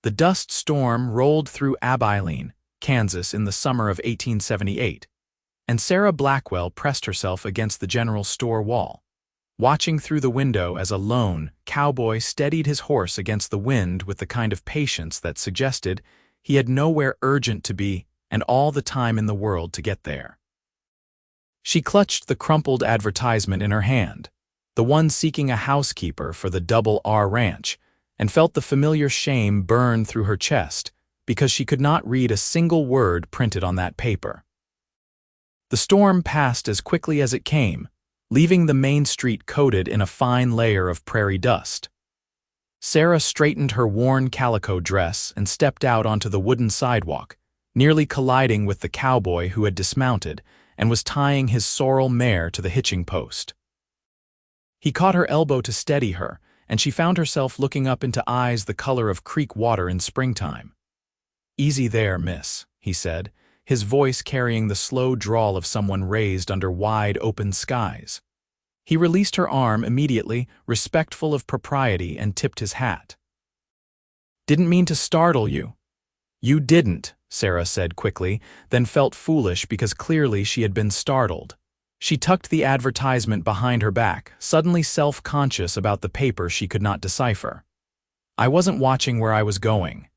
The dust storm rolled through Abilene, Kansas in the summer of 1878, and Sarah Blackwell pressed herself against the general store wall, watching through the window as a lone cowboy steadied his horse against the wind with the kind of patience that suggested he had nowhere urgent to be and all the time in the world to get there. She clutched the crumpled advertisement in her hand, the one seeking a housekeeper for the Double R Ranch, and felt the familiar shame burn through her chest because she could not read a single word printed on that paper. The storm passed as quickly as it came, leaving the main street coated in a fine layer of prairie dust. Sarah straightened her worn calico dress and stepped out onto the wooden sidewalk, nearly colliding with the cowboy who had dismounted and was tying his sorrel mare to the hitching post. He caught her elbow to steady her, and she found herself looking up into eyes the color of creek water in springtime. "Easy there, miss," he said, his voice carrying the slow drawl of someone raised under wide open skies. He released her arm immediately, respectful of propriety, and tipped his hat. "Didn't mean to startle you." "You didn't," Sarah said quickly, then felt foolish because clearly she had been startled. She tucked the advertisement behind her back, suddenly self-conscious about the paper she could not decipher. "I wasn't watching where I was going."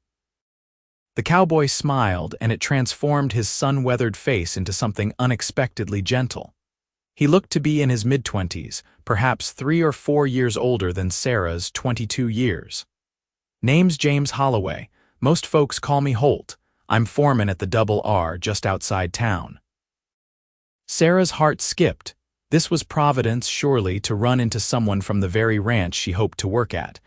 The cowboy smiled, and it transformed his sun-weathered face into something unexpectedly gentle. He looked to be in his mid-20s, perhaps 3 or 4 years older than Sarah's 22 years. "Name's James Holloway. Most folks call me Holt. I'm foreman at the Double R just outside town." Sarah's heart skipped. This was Providence, surely, to run into someone from the very ranch she hoped to work at.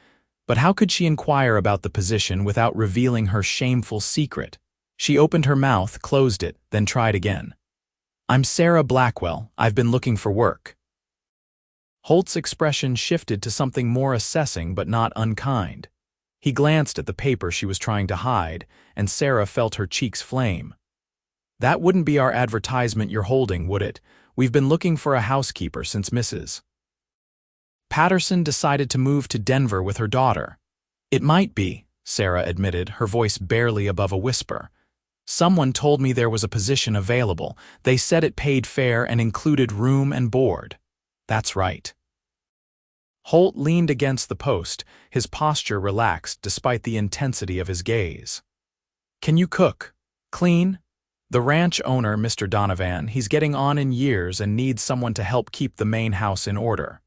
But how could she inquire about the position without revealing her shameful secret? She opened her mouth, closed it, then tried again. "I'm Sarah Blackwell. I've been looking for work." Holt's expression shifted to something more assessing but not unkind. He glanced at the paper she was trying to hide, and Sarah felt her cheeks flame. "That wouldn't be our advertisement you're holding, would it? We've been looking for a housekeeper since Mrs. Patterson decided to move to Denver with her daughter." "It might be," Sarah admitted, her voice barely above a whisper. "Someone told me there was a position available. They said it paid fair and included room and board." "That's right." Holt leaned against the post, his posture relaxed despite the intensity of his gaze. "Can you cook? Clean? The ranch owner, Mr. Donovan, he's getting on in years and needs someone to help keep the main house in order."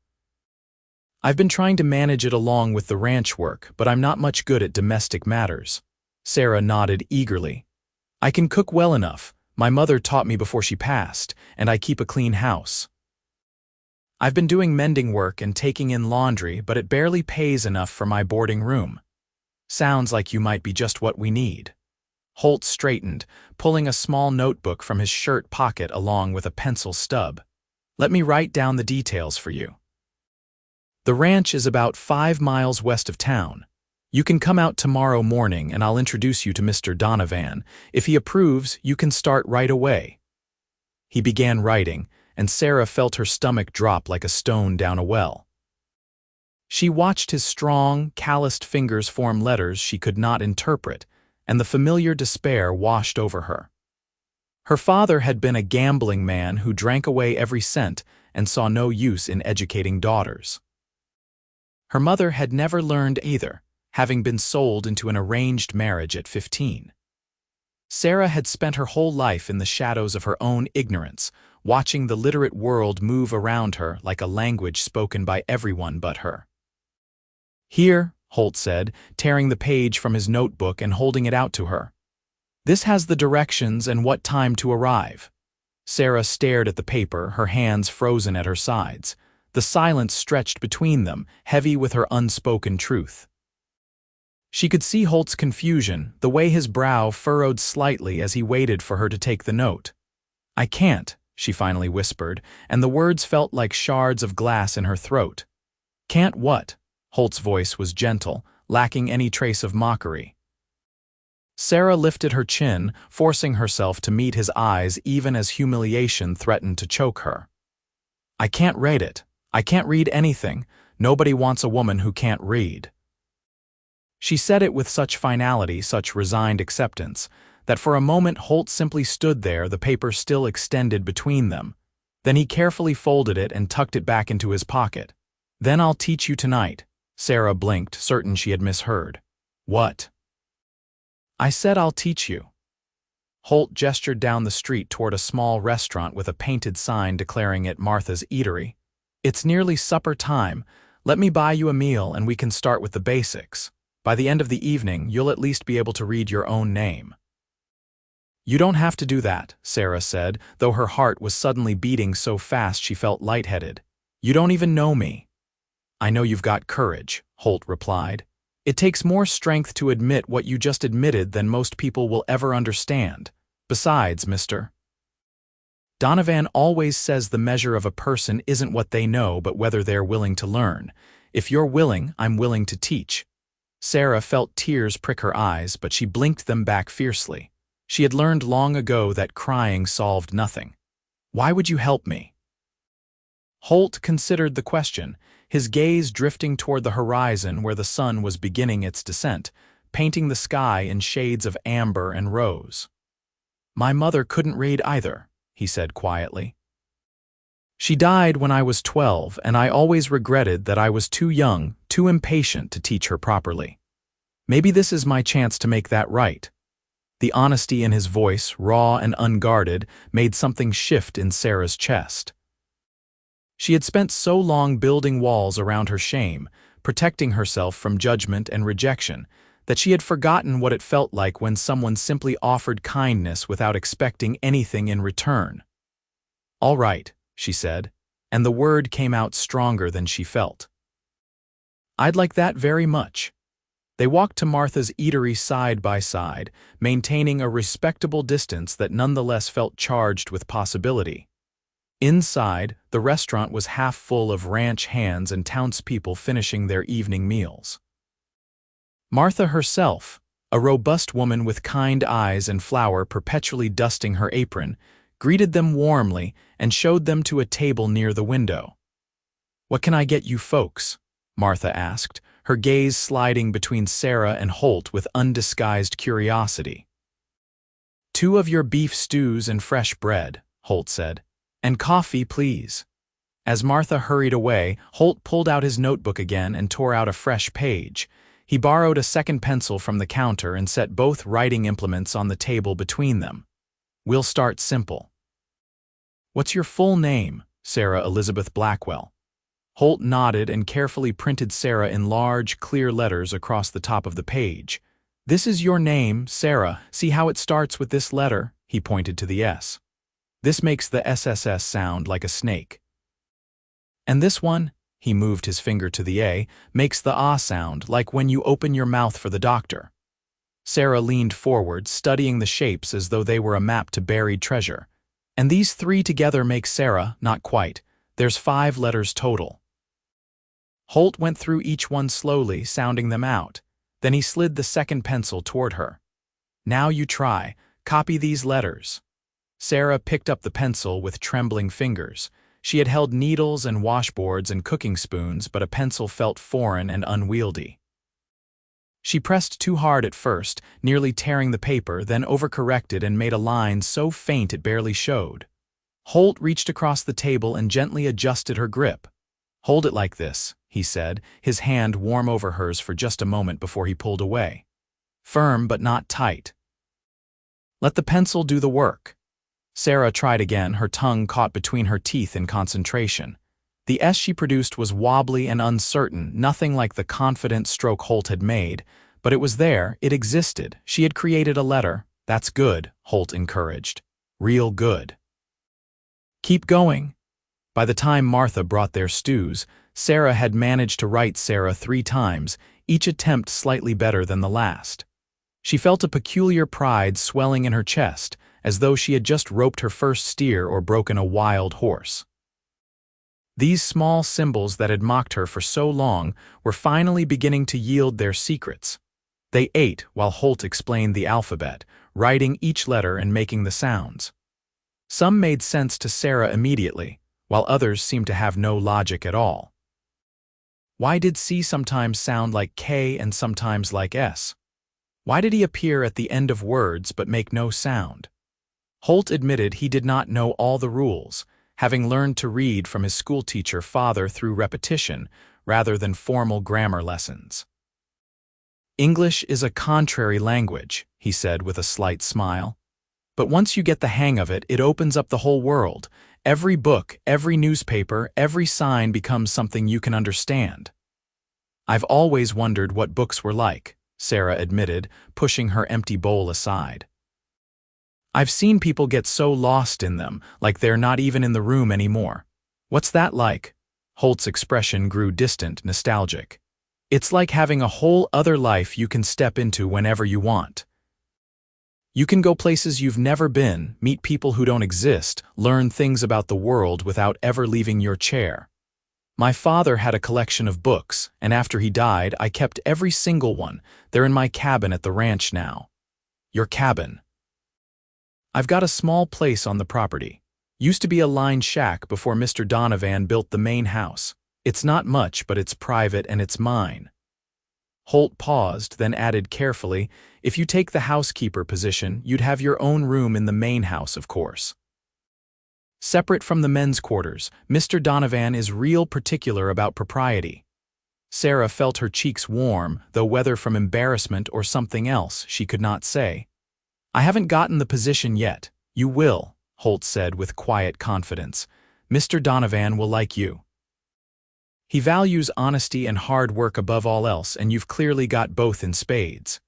"I've been trying to manage it along with the ranch work, but I'm not much good at domestic matters." Sarah nodded eagerly. "I can cook well enough. My mother taught me before she passed, and I keep a clean house. I've been doing mending work and taking in laundry, but it barely pays enough for my boarding room." "Sounds like you might be just what we need." Holt straightened, pulling a small notebook from his shirt pocket along with a pencil stub. "Let me write down the details for you. The ranch is about 5 miles west of town. You can come out tomorrow morning and I'll introduce you to Mr. Donovan. If he approves, you can start right away." He began writing, and Sarah felt her stomach drop like a stone down a well. She watched his strong, calloused fingers form letters she could not interpret, and the familiar despair washed over her. Her father had been a gambling man who drank away every cent and saw no use in educating daughters. Her mother had never learned either, having been sold into an arranged marriage at 15. Sarah had spent her whole life in the shadows of her own ignorance, watching the literate world move around her like a language spoken by everyone but her. "Here," Holt said, tearing the page from his notebook and holding it out to her. "This has the directions and what time to arrive." Sarah stared at the paper, her hands frozen at her sides. The silence stretched between them, heavy with her unspoken truth. She could see Holt's confusion, the way his brow furrowed slightly as he waited for her to take the note. "I can't," she finally whispered, and the words felt like shards of glass in her throat. "Can't what?" Holt's voice was gentle, lacking any trace of mockery. Sarah lifted her chin, forcing herself to meet his eyes even as humiliation threatened to choke her. "I can't read it. I can't read anything. Nobody wants a woman who can't read." She said it with such finality, such resigned acceptance, that for a moment Holt simply stood there, the paper still extended between them. Then he carefully folded it and tucked it back into his pocket. "Then I'll teach you tonight." Sarah blinked, certain she had misheard. "What?" "I said I'll teach you." Holt gestured down the street toward a small restaurant with a painted sign declaring it Martha's Eatery. "It's nearly supper time. Let me buy you a meal and we can start with the basics. By the end of the evening, you'll at least be able to read your own name." "You don't have to do that," Sarah said, though her heart was suddenly beating so fast she felt lightheaded. "You don't even know me." "I know you've got courage," Holt replied. "It takes more strength to admit what you just admitted than most people will ever understand. Besides, Mr. Donovan always says the measure of a person isn't what they know but whether they're willing to learn. If you're willing, I'm willing to teach." Sarah felt tears prick her eyes, but she blinked them back fiercely. She had learned long ago that crying solved nothing. "Why would you help me?" Holt considered the question, his gaze drifting toward the horizon where the sun was beginning its descent, painting the sky in shades of amber and rose. "My mother couldn't read either," he said quietly. "She died when I was 12, and I always regretted that I was too young, too impatient to teach her properly. Maybe this is my chance to make that right." The honesty in his voice, raw and unguarded, made something shift in Sarah's chest. She had spent so long building walls around her shame, protecting herself from judgment and rejection, that she had forgotten what it felt like when someone simply offered kindness without expecting anything in return. "All right," she said, and the word came out stronger than she felt. "I'd like that very much." They walked to Martha's Eatery side by side, maintaining a respectable distance that nonetheless felt charged with possibility. Inside, the restaurant was half full of ranch hands and townspeople finishing their evening meals. Martha herself, a robust woman with kind eyes and flour perpetually dusting her apron, greeted them warmly and showed them to a table near the window. "What can I get you folks?" Martha asked, her gaze sliding between Sarah and Holt with undisguised curiosity. "2 of your beef stews and fresh bread," Holt said. "And coffee, please." As Martha hurried away, Holt pulled out his notebook again and tore out a fresh page. He borrowed a second pencil from the counter and set both writing implements on the table between them. "We'll start simple." "What's your full name?" "Sarah Elizabeth Blackwell." Holt nodded and carefully printed Sarah in large, clear letters across the top of the page. "This is your name, Sarah. See how it starts with this letter?" He pointed to the S. "This makes the SSS sound like a snake. And this one," he moved his finger to the A, "makes the ah sound, like when you open your mouth for the doctor." Sarah leaned forward, studying the shapes as though they were a map to buried treasure. "And these 3 together make Sarah, not quite. There's 5 letters total." Holt went through each one slowly, sounding them out. Then he slid the second pencil toward her. "Now you try. Copy these letters." Sarah picked up the pencil with trembling fingers. She had held needles and washboards and cooking spoons, but a pencil felt foreign and unwieldy. She pressed too hard at first, nearly tearing the paper, then overcorrected and made a line so faint it barely showed. Holt reached across the table and gently adjusted her grip. "Hold it like this," he said, his hand warm over hers for just a moment before he pulled away. "Firm but not tight. Let the pencil do the work." Sarah tried again, her tongue caught between her teeth in concentration. The S she produced was wobbly and uncertain, nothing like the confident stroke Holt had made, but it was there, it existed. She had created a letter. "That's good," Holt encouraged. "Real good. Keep going." By the time Martha brought their stews, Sarah had managed to write Sarah 3 times, each attempt slightly better than the last. She felt a peculiar pride swelling in her chest, as though she had just roped her first steer or broken a wild horse. These small symbols that had mocked her for so long were finally beginning to yield their secrets. They ate while Holt explained the alphabet, writing each letter and making the sounds. Some made sense to Sarah immediately, while others seemed to have no logic at all. Why did C sometimes sound like K and sometimes like S? Why did he appear at the end of words but make no sound? Holt admitted he did not know all the rules, having learned to read from his schoolteacher father through repetition rather than formal grammar lessons. English is a contrary language, he said with a slight smile. But once you get the hang of it, it opens up the whole world. Every book, every newspaper, every sign becomes something you can understand. I've always wondered what books were like, Sarah admitted, pushing her empty bowl aside. I've seen people get so lost in them, like they're not even in the room anymore. What's that like? Holt's expression grew distant, nostalgic. It's like having a whole other life you can step into whenever you want. You can go places you've never been, meet people who don't exist, learn things about the world without ever leaving your chair. My father had a collection of books, and after he died, I kept every single one. They're in my cabin at the ranch now. Your cabin. I've got a small place on the property. Used to be a line shack before Mr. Donovan built the main house. It's not much, but it's private and it's mine. Holt paused, then added carefully, if you take the housekeeper position, you'd have your own room in the main house, of course. Separate from the men's quarters, Mr. Donovan is real particular about propriety. Sarah felt her cheeks warm, though whether from embarrassment or something else, she could not say. I haven't gotten the position yet. You will, Holt said with quiet confidence. Mr. Donovan will like you. He values honesty and hard work above all else, and you've clearly got both in spades.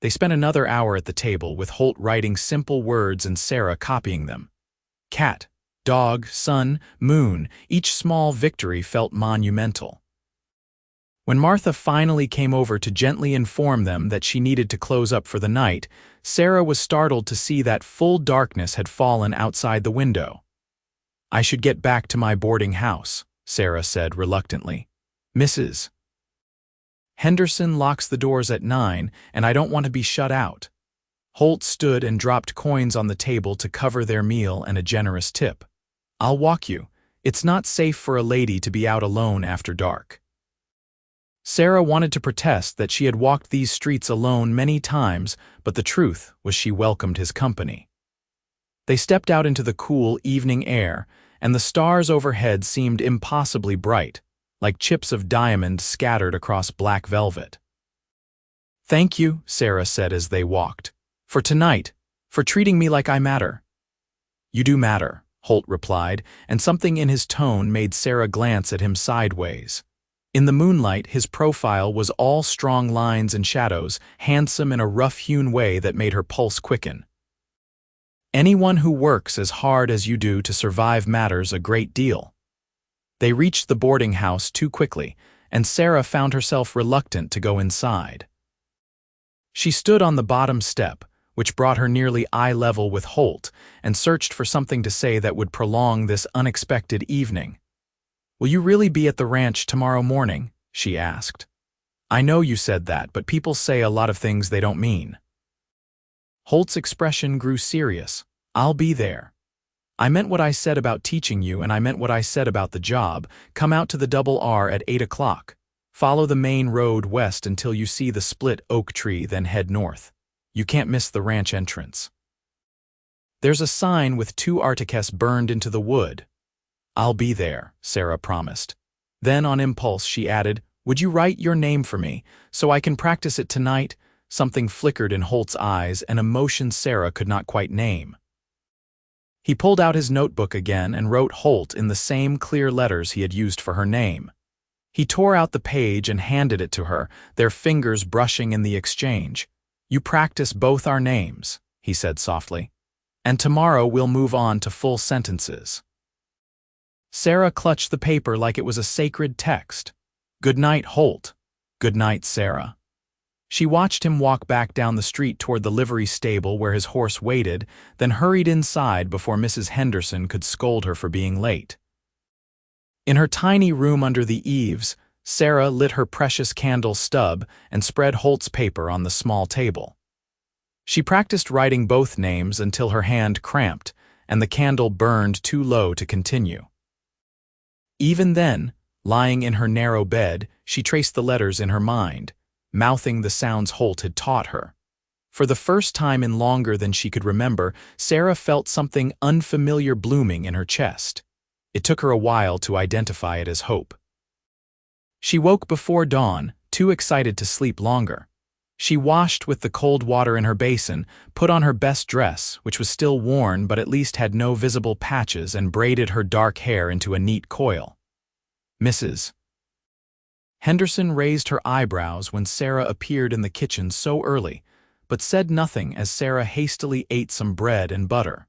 They spent another hour at the table, with Holt writing simple words and Sarah copying them. Cat, dog, sun, moon, each small victory felt monumental. When Martha finally came over to gently inform them that she needed to close up for the night, Sarah was startled to see that full darkness had fallen outside the window. I should get back to my boarding house, Sarah said reluctantly. Mrs. Henderson locks the doors at 9, and I don't want to be shut out. Holt stood and dropped coins on the table to cover their meal and a generous tip. I'll walk you. It's not safe for a lady to be out alone after dark. Sarah wanted to protest that she had walked these streets alone many times, but the truth was she welcomed his company. They stepped out into the cool evening air, and the stars overhead seemed impossibly bright, like chips of diamond scattered across black velvet. Thank you, Sarah said as they walked. For tonight, for treating me like I matter. You do matter, Holt replied, and something in his tone made Sarah glance at him sideways. In the moonlight, his profile was all strong lines and shadows, handsome in a rough-hewn way that made her pulse quicken. Anyone who works as hard as you do to survive matters a great deal. They reached the boarding house too quickly, and Sarah found herself reluctant to go inside. She stood on the bottom step, which brought her nearly eye level with Holt, and searched for something to say that would prolong this unexpected evening. Will you really be at the ranch tomorrow morning? She asked. I know you said that, but people say a lot of things they don't mean. Holt's expression grew serious. I'll be there. I meant what I said about teaching you, and I meant what I said about the job. Come out to the Double R at 8 o'clock. Follow the main road west until you see the split oak tree, then head north. You can't miss the ranch entrance. There's a sign with 2 artichokes burned into the wood. I'll be there, Sarah promised. Then on impulse she added, would you write your name for me, so I can practice it tonight? Something flickered in Holt's eyes, an emotion Sarah could not quite name. He pulled out his notebook again and wrote Holt in the same clear letters he had used for her name. He tore out the page and handed it to her, their fingers brushing in the exchange. You practice both our names, he said softly. And tomorrow we'll move on to full sentences. Sarah clutched the paper like it was a sacred text. Good night, Holt. Good night, Sarah. She watched him walk back down the street toward the livery stable where his horse waited, then hurried inside before Mrs. Henderson could scold her for being late. In her tiny room under the eaves, Sarah lit her precious candle stub and spread Holt's paper on the small table. She practiced writing both names until her hand cramped and the candle burned too low to continue. Even then, Lying in her narrow bed, she traced the letters in her mind, mouthing the sounds Holt had taught her. For the first time in longer than she could remember, Sarah felt something unfamiliar blooming in her chest. It took her a while to identify it as hope. She woke before dawn, too excited to sleep longer. She washed with the cold water in her basin, put on her best dress, which was still worn but at least had no visible patches, and braided her dark hair into a neat coil. Mrs. Henderson raised her eyebrows when Sarah appeared in the kitchen so early, but said nothing as Sarah hastily ate some bread and butter.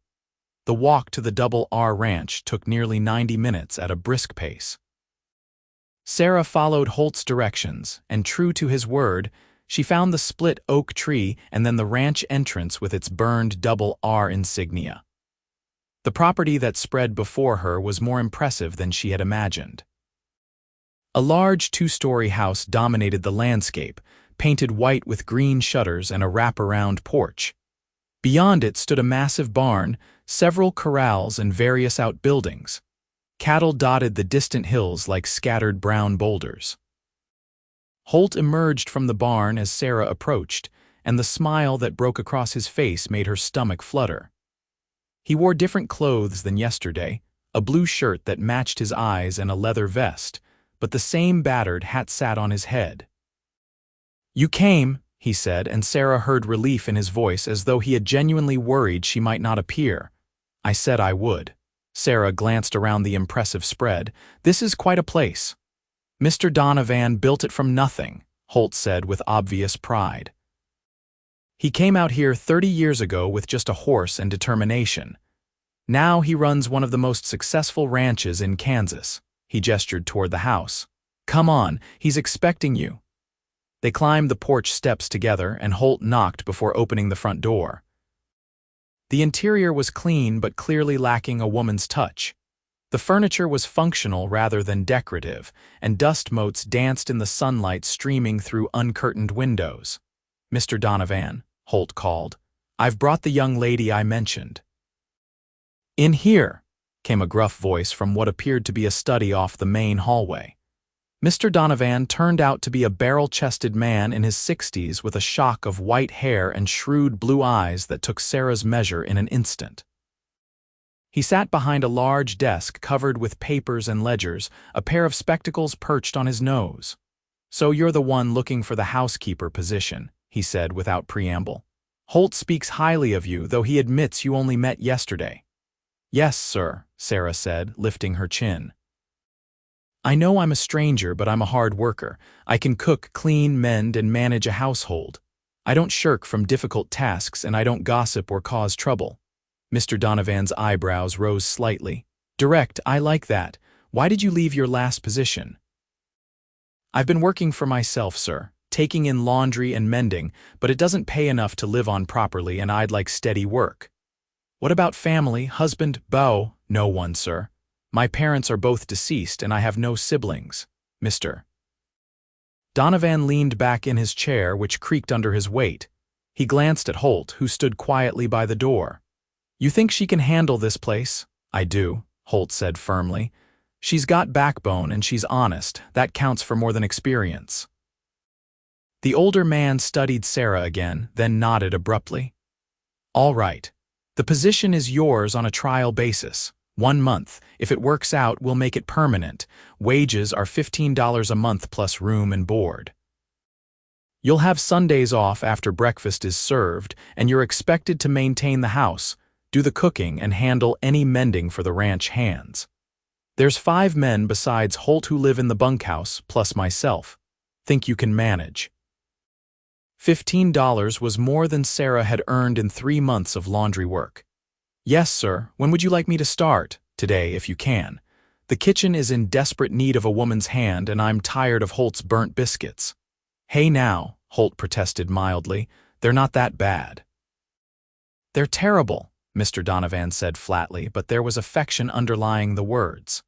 The walk to the Double R Ranch took nearly 90 minutes at a brisk pace. Sarah followed Holt's directions, and true to his word, she found the split oak tree and then the ranch entrance with its burned Double R insignia. The property that spread before her was more impressive than she had imagined. A large two-story house dominated the landscape, painted white with green shutters and a wraparound porch. Beyond it stood a massive barn, several corrals and various outbuildings. Cattle dotted the distant hills like scattered brown boulders. Holt emerged from the barn as Sarah approached, and the smile that broke across his face made her stomach flutter. He wore different clothes than yesterday, a blue shirt that matched his eyes and a leather vest, but the same battered hat sat on his head. "You came," he said, and Sarah heard relief in his voice as though he had genuinely worried she might not appear. "I said I would." Sarah glanced around the impressive spread. "This is quite a place." "Mr. Donovan built it from nothing," Holt said with obvious pride. "He came out here 30 years ago with just a horse and determination. Now he runs one of the most successful ranches in Kansas." He gestured toward the house. "Come on, he's expecting you." They climbed the porch steps together, and Holt knocked before opening the front door. The interior was clean but clearly lacking a woman's touch. The furniture was functional rather than decorative, and dust motes danced in the sunlight streaming through uncurtained windows. "Mr. Donovan," Holt called, "I've brought the young lady I mentioned." "In here," came a gruff voice from what appeared to be a study off the main hallway. Mr. Donovan turned out to be a barrel-chested man in his 60s with a shock of white hair and shrewd blue eyes that took Sarah's measure in an instant. He sat behind a large desk covered with papers and ledgers, a pair of spectacles perched on his nose. "So you're the one looking for the housekeeper position," he said without preamble. "Holt speaks highly of you, though he admits you only met yesterday." "Yes, sir," Sarah said, lifting her chin. "I know I'm a stranger, but I'm a hard worker. I can cook, clean, mend, and manage a household. I don't shirk from difficult tasks, and I don't gossip or cause trouble." Mr. Donovan's eyebrows rose slightly. "Direct, I like that. Why did you leave your last position?" "I've been working for myself, sir, taking in laundry and mending, but it doesn't pay enough to live on properly, and I'd like steady work." "What about family, husband, beau?" "No one, sir. My parents are both deceased, and I have no siblings, Mr. Donovan leaned back in his chair, which creaked under his weight. He glanced at Holt, who stood quietly by the door. "You think she can handle this place?" "I do," Holt said firmly. "She's got backbone and she's honest. That counts for more than experience." The older man studied Sarah again, then nodded abruptly. "All right. The position is yours on a trial basis. 1 month. If it works out, we'll make it permanent. Wages are $15 a month plus room and board. You'll have Sundays off after breakfast is served, and you're expected to maintain the house, do the cooking, and handle any mending for the ranch hands. There's 5 men besides Holt who live in the bunkhouse, plus myself. Think you can manage?" $15 was more than Sarah had earned in 3 months of laundry work. "Yes, sir. When would you like me to start?" "Today, if you can. The kitchen is in desperate need of a woman's hand, and I'm tired of Holt's burnt biscuits." "Hey now," Holt protested mildly. "They're not that bad." "They're terrible," Mr. Donovan said flatly, but there was affection underlying the words.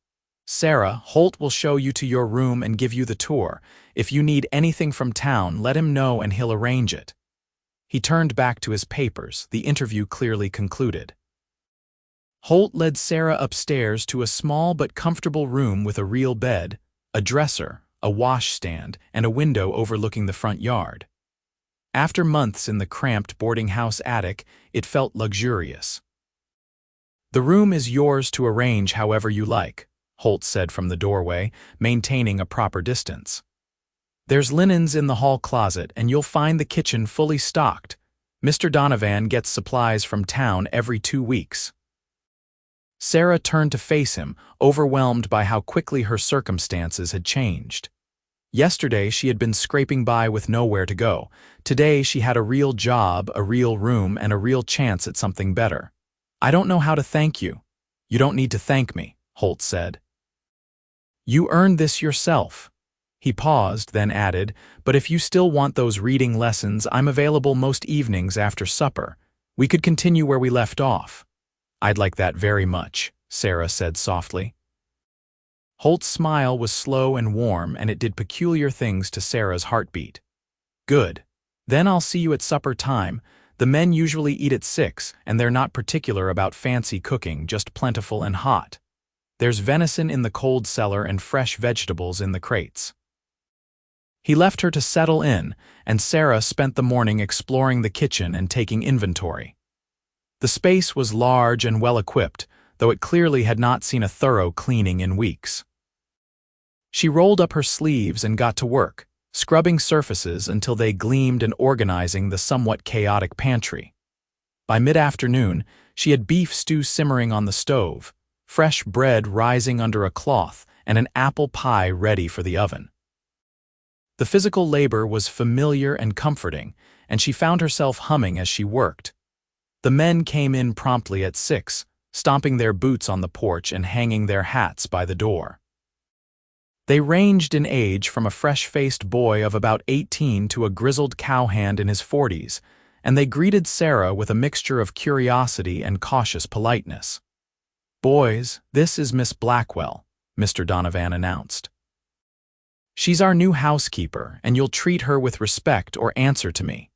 "Sarah, Holt will show you to your room and give you the tour. If you need anything from town, let him know and he'll arrange it." He turned back to his papers, the interview clearly concluded. Holt led Sarah upstairs to a small but comfortable room with a real bed, a dresser, a washstand, and a window overlooking the front yard. After months in the cramped boarding house attic, it felt luxurious. "The room is yours to arrange however you like," Holt said from the doorway, maintaining a proper distance. "There's linens in the hall closet, and you'll find the kitchen fully stocked. Mr. Donovan gets supplies from town every 2 weeks." Sarah turned to face him, overwhelmed by how quickly her circumstances had changed. Yesterday she had been scraping by with nowhere to go. Today she had a real job, a real room, and a real chance at something better. "I don't know how to thank you." "You don't need to thank me," Holt said. "You earned this yourself." He paused, then added, "But if you still want those reading lessons, I'm available most evenings after supper. We could continue where we left off." "I'd like that very much," Sarah said softly. Holt's smile was slow and warm, and it did peculiar things to Sarah's heartbeat. "Good. Then I'll see you at supper time. The men usually eat at 6, and they're not particular about fancy cooking, just plentiful and hot. There's venison in the cold cellar and fresh vegetables in the crates." He left her to settle in, and Sarah spent the morning exploring the kitchen and taking inventory. The space was large and well-equipped, though it clearly had not seen a thorough cleaning in weeks. She rolled up her sleeves and got to work, scrubbing surfaces until they gleamed and organizing the somewhat chaotic pantry. By mid-afternoon, she had beef stew simmering on the stove, fresh bread rising under a cloth, and an apple pie ready for the oven. The physical labor was familiar and comforting, and she found herself humming as she worked. The men came in promptly at 6, stomping their boots on the porch and hanging their hats by the door. They ranged in age from a fresh-faced boy of about 18 to a grizzled cowhand in his 40s, and they greeted Sarah with a mixture of curiosity and cautious politeness. "Boys, this is Miss Blackwell," Mr. Donovan announced. "She's our new housekeeper, and you'll treat her with respect or answer to me."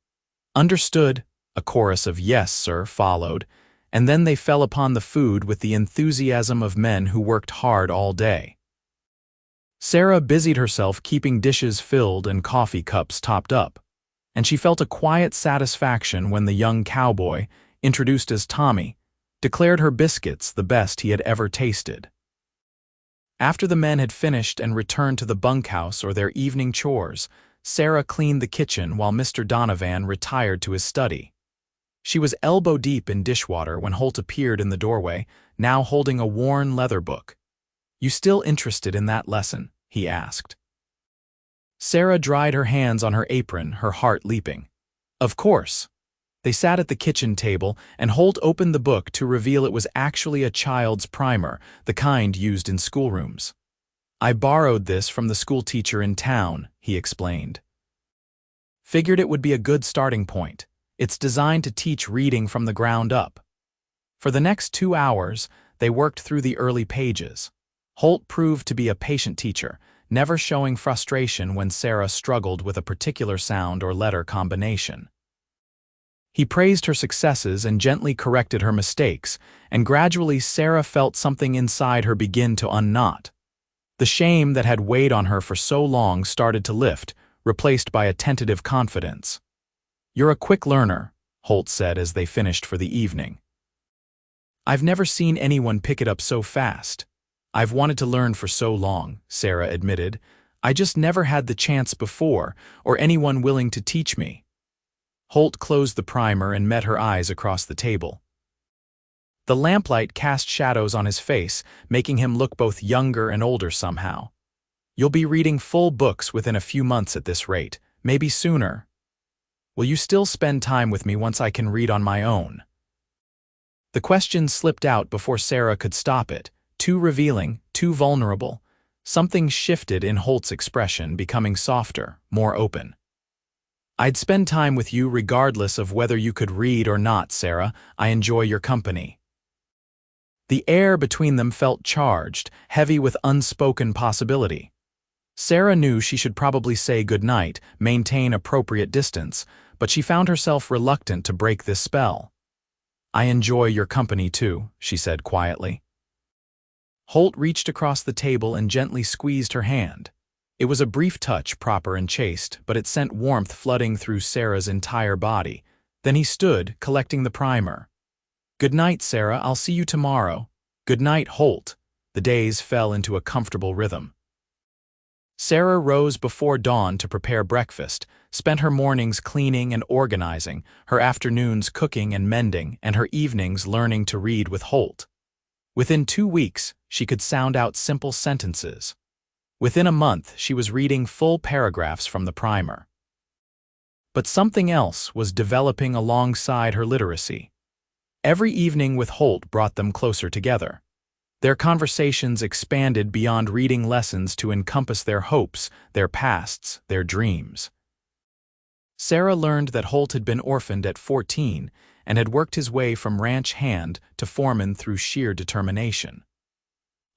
"Understood." A chorus of "Yes, sir," followed, and then they fell upon the food with the enthusiasm of men who worked hard all day. Sarah busied herself keeping dishes filled and coffee cups topped up, and she felt a quiet satisfaction when the young cowboy, introduced as Tommy, declared her biscuits the best he had ever tasted. After the men had finished and returned to the bunkhouse or their evening chores, Sarah cleaned the kitchen while Mr. Donovan retired to his study. She was elbow-deep in dishwater when Holt appeared in the doorway, now holding a worn leather book. "You still interested in that lesson?" he asked. Sarah dried her hands on her apron, her heart leaping. "Of course." They sat at the kitchen table, and Holt opened the book to reveal it was actually a child's primer, the kind used in schoolrooms. "I borrowed this from the schoolteacher in town," he explained. "Figured it would be a good starting point. It's designed to teach reading from the ground up." For the next 2 hours, they worked through the early pages. Holt proved to be a patient teacher, never showing frustration when Sarah struggled with a particular sound or letter combination. He praised her successes and gently corrected her mistakes, and gradually Sarah felt something inside her begin to unknot. The shame that had weighed on her for so long started to lift, replaced by a tentative confidence. "You're a quick learner," Holt said as they finished for the evening. "I've never seen anyone pick it up so fast." "I've wanted to learn for so long," Sarah admitted. "I just never had the chance before, or anyone willing to teach me." Holt closed the primer and met her eyes across the table. The lamplight cast shadows on his face, making him look both younger and older somehow. "You'll be reading full books within a few months at this rate, maybe sooner. Will you still spend time with me once I can read on my own?" The question slipped out before Sarah could stop it, too revealing, too vulnerable. Something shifted in Holt's expression, becoming softer, more open. "I'd spend time with you regardless of whether you could read or not, Sarah. I enjoy your company." The air between them felt charged, heavy with unspoken possibility. Sarah knew she should probably say goodnight, maintain appropriate distance, but she found herself reluctant to break this spell. "I enjoy your company too," she said quietly. Holt reached across the table and gently squeezed her hand. It was a brief touch, proper and chaste, but it sent warmth flooding through Sarah's entire body. Then he stood, collecting the primer. "Good night, Sarah, I'll see you tomorrow." "Good night, Holt." The days fell into a comfortable rhythm. Sarah rose before dawn to prepare breakfast, spent her mornings cleaning and organizing, her afternoons cooking and mending, and her evenings learning to read with Holt. Within 2 weeks, she could sound out simple sentences. Within a month, she was reading full paragraphs from the primer. But something else was developing alongside her literacy. Every evening with Holt brought them closer together. Their conversations expanded beyond reading lessons to encompass their hopes, their pasts, their dreams. Sarah learned that Holt had been orphaned at 14 and had worked his way from ranch hand to foreman through sheer determination.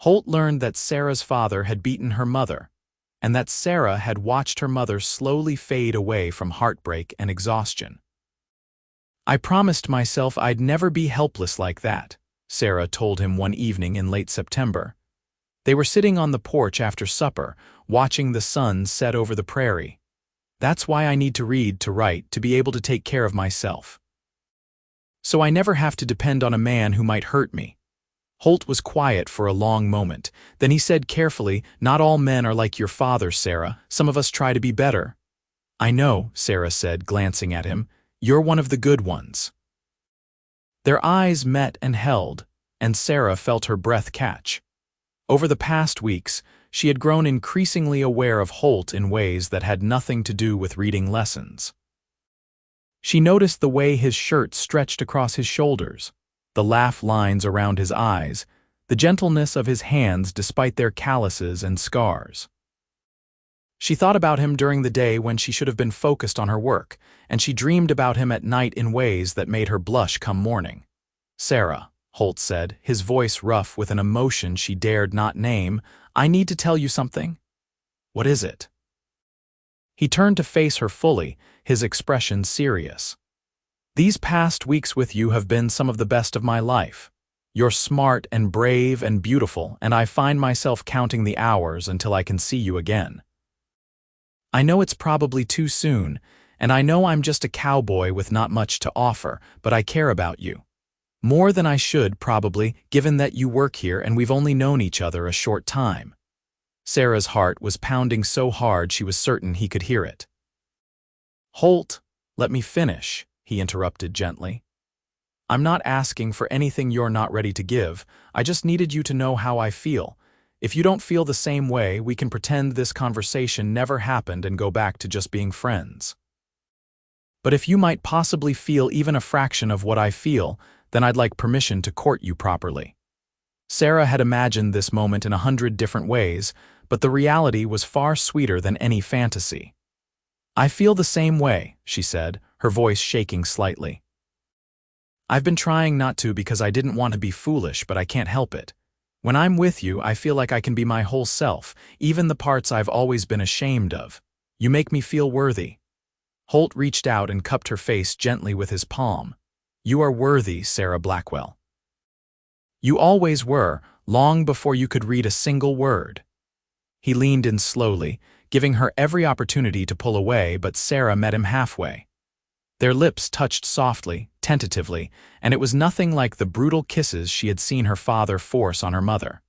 Holt learned that Sarah's father had beaten her mother, and that Sarah had watched her mother slowly fade away from heartbreak and exhaustion. "I promised myself I'd never be helpless like that," Sarah told him one evening in late September. They were sitting on the porch after supper, watching the sun set over the prairie. "That's why I need to read, to write, to be able to take care of myself. So I never have to depend on a man who might hurt me." Holt was quiet for a long moment. Then he said carefully, "Not all men are like your father, Sarah. Some of us try to be better." "I know," Sarah said, glancing at him. "You're one of the good ones." Their eyes met and held, and Sarah felt her breath catch. Over the past weeks, she had grown increasingly aware of Holt in ways that had nothing to do with reading lessons. She noticed the way his shirt stretched across his shoulders, the laugh lines around his eyes, the gentleness of his hands despite their calluses and scars. She thought about him during the day when she should have been focused on her work, and she dreamed about him at night in ways that made her blush come morning. "Sarah," Holt said, his voice rough with an emotion she dared not name, "I need to tell you something." "What is it?" He turned to face her fully, his expression serious. "These past weeks with you have been some of the best of my life. You're smart and brave and beautiful, and I find myself counting the hours until I can see you again. I know it's probably too soon, and I know I'm just a cowboy with not much to offer, but I care about you. More than I should, probably, given that you work here and we've only known each other a short time." Sarah's heart was pounding so hard she was certain he could hear it. "Holt, let me finish," he interrupted gently. "I'm not asking for anything you're not ready to give. I just needed you to know how I feel. If you don't feel the same way, we can pretend this conversation never happened and go back to just being friends. But if you might possibly feel even a fraction of what I feel, then I'd like permission to court you properly." Sarah had imagined this moment in 100 different ways, but the reality was far sweeter than any fantasy. "I feel the same way," she said, her voice shaking slightly. "I've been trying not to because I didn't want to be foolish, but I can't help it. When I'm with you, I feel like I can be my whole self, even the parts I've always been ashamed of. You make me feel worthy." Holt reached out and cupped her face gently with his palm. "You are worthy, Sarah Blackwell. You always were, long before you could read a single word." He leaned in slowly, giving her every opportunity to pull away, but Sarah met him halfway. Their lips touched softly, tentatively, and it was nothing like the brutal kisses she had seen her father force on her mother.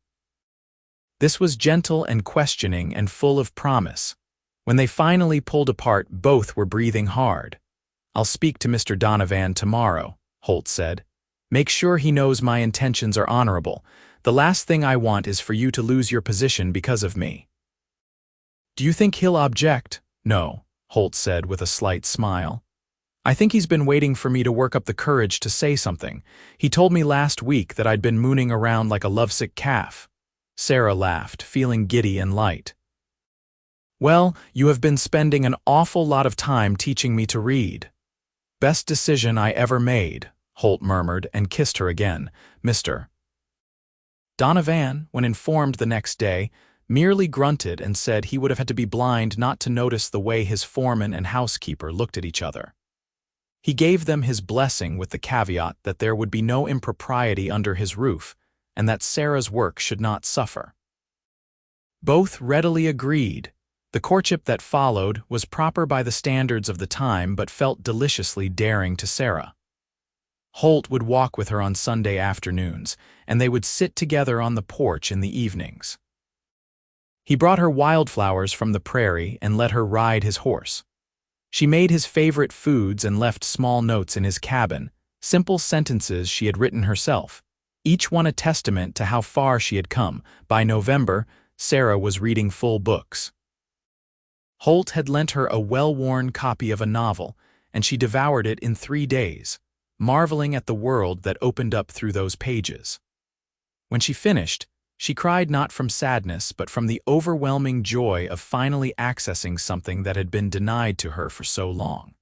This was gentle and questioning and full of promise. When they finally pulled apart, both were breathing hard. "I'll speak to Mr. Donovan tomorrow," Holt said. "Make sure he knows my intentions are honorable. The last thing I want is for you to lose your position because of me." "Do you think he'll object?" "No," Holt said with a slight smile. "I think he's been waiting for me to work up the courage to say something. He told me last week that I'd been mooning around like a lovesick calf." Sarah laughed, feeling giddy and light. "Well, you have been spending an awful lot of time teaching me to read." "Best decision I ever made," Holt murmured and kissed her again. "Mr. Donovan, when informed the next day, merely grunted and said he would have had to be blind not to notice the way his foreman and housekeeper looked at each other. He gave them his blessing with the caveat that there would be no impropriety under his roof, and that Sarah's work should not suffer. Both readily agreed. The courtship that followed was proper by the standards of the time but felt deliciously daring to Sarah. Holt would walk with her on Sunday afternoons, and they would sit together on the porch in the evenings. He brought her wildflowers from the prairie and let her ride his horse. She made his favorite foods and left small notes in his cabin, simple sentences she had written herself, each one a testament to how far she had come. By November, Sarah was reading full books. Holt had lent her a well-worn copy of a novel, and she devoured it in 3 days, marveling at the world that opened up through those pages. When she finished, she cried not from sadness but from the overwhelming joy of finally accessing something that had been denied to her for so long.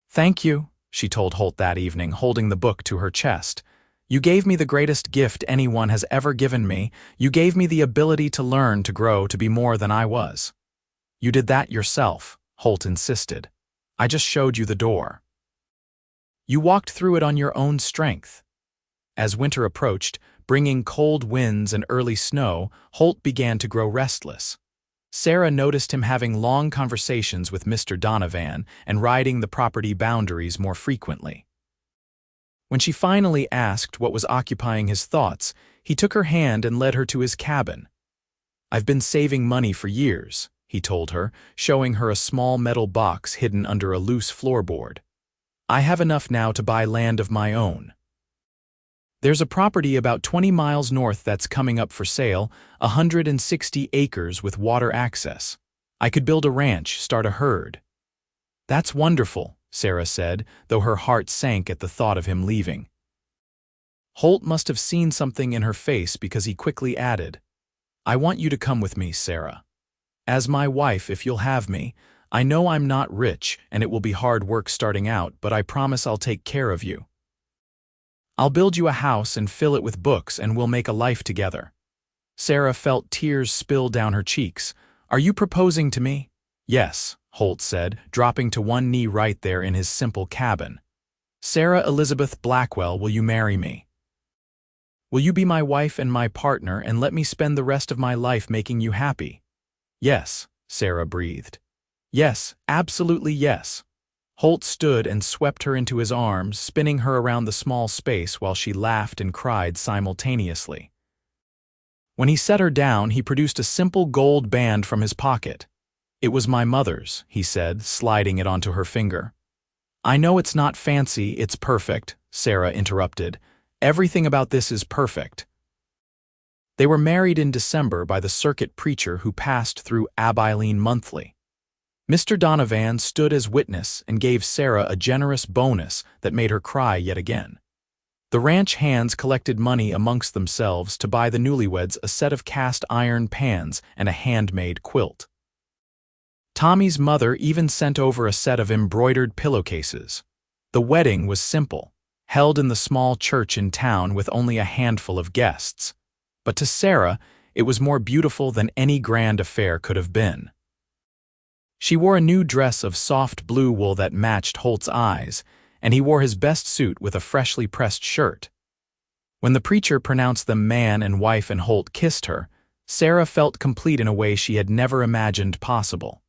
"Thank you," she told Holt that evening, holding the book to her chest. "You gave me the greatest gift anyone has ever given me. You gave me the ability to learn, to grow, to be more than I was." "You did that yourself," Holt insisted. "I just showed you the door. You walked through it on your own strength." As winter approached, bringing cold winds and early snow, Holt began to grow restless. Sarah noticed him having long conversations with Mr. Donovan and riding the property boundaries more frequently. When she finally asked what was occupying his thoughts, he took her hand and led her to his cabin. "I've been saving money for years," he told her, showing her a small metal box hidden under a loose floorboard. "I have enough now to buy land of my own. There's a property about 20 miles north that's coming up for sale, 160 acres with water access. I could build a ranch, start a herd." "That's wonderful," Sarah said, though her heart sank at the thought of him leaving. Holt must have seen something in her face because he quickly added, "I want you to come with me, Sarah. As my wife, if you'll have me. I know I'm not rich and it will be hard work starting out, but I promise I'll take care of you. I'll build you a house and fill it with books and we'll make a life together." Sarah felt tears spill down her cheeks. "Are you proposing to me?" "Yes," Holt said, dropping to one knee right there in his simple cabin. "Sarah Elizabeth Blackwell, will you marry me? Will you be my wife and my partner and let me spend the rest of my life making you happy?" "Yes," Sarah breathed. "Yes, absolutely yes." Holt stood and swept her into his arms, spinning her around the small space while she laughed and cried simultaneously. When he set her down, he produced a simple gold band from his pocket. "It was my mother's," he said, sliding it onto her finger. "I know it's not fancy, it's perfect," Sarah interrupted. "Everything about this is perfect." They were married in December by the circuit preacher who passed through Abilene monthly. Mr. Donovan stood as witness and gave Sarah a generous bonus that made her cry yet again. The ranch hands collected money amongst themselves to buy the newlyweds a set of cast iron pans and a handmade quilt. Tommy's mother even sent over a set of embroidered pillowcases. The wedding was simple, held in the small church in town with only a handful of guests. But to Sarah, it was more beautiful than any grand affair could have been. She wore a new dress of soft blue wool that matched Holt's eyes, and he wore his best suit with a freshly pressed shirt. When the preacher pronounced them man and wife and Holt kissed her, Sarah felt complete in a way she had never imagined possible.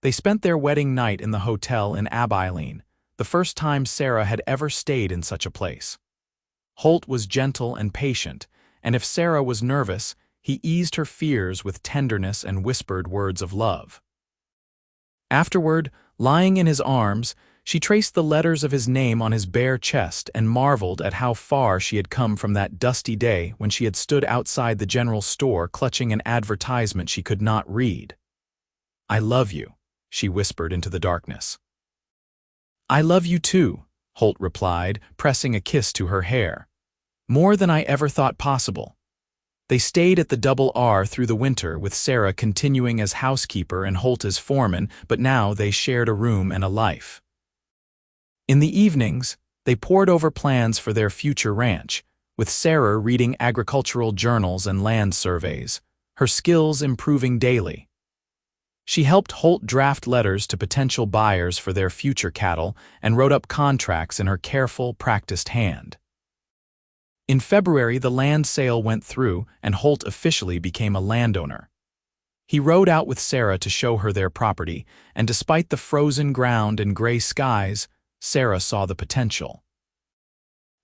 They spent their wedding night in the hotel in Abilene, the first time Sarah had ever stayed in such a place. Holt was gentle and patient, and if Sarah was nervous, he eased her fears with tenderness and whispered words of love. Afterward, lying in his arms, she traced the letters of his name on his bare chest and marveled at how far she had come from that dusty day when she had stood outside the general store clutching an advertisement she could not read. "I love you," she whispered into the darkness. "I love you too," Holt replied, pressing a kiss to her hair. "More than I ever thought possible." They stayed at the Double R through the winter, with Sarah continuing as housekeeper and Holt as foreman, but now they shared a room and a life. In the evenings, they pored over plans for their future ranch, with Sarah reading agricultural journals and land surveys, her skills improving daily. She helped Holt draft letters to potential buyers for their future cattle and wrote up contracts in her careful, practiced hand. In February, the land sale went through, and Holt officially became a landowner. He rode out with Sarah to show her their property, and despite the frozen ground and gray skies, Sarah saw the potential.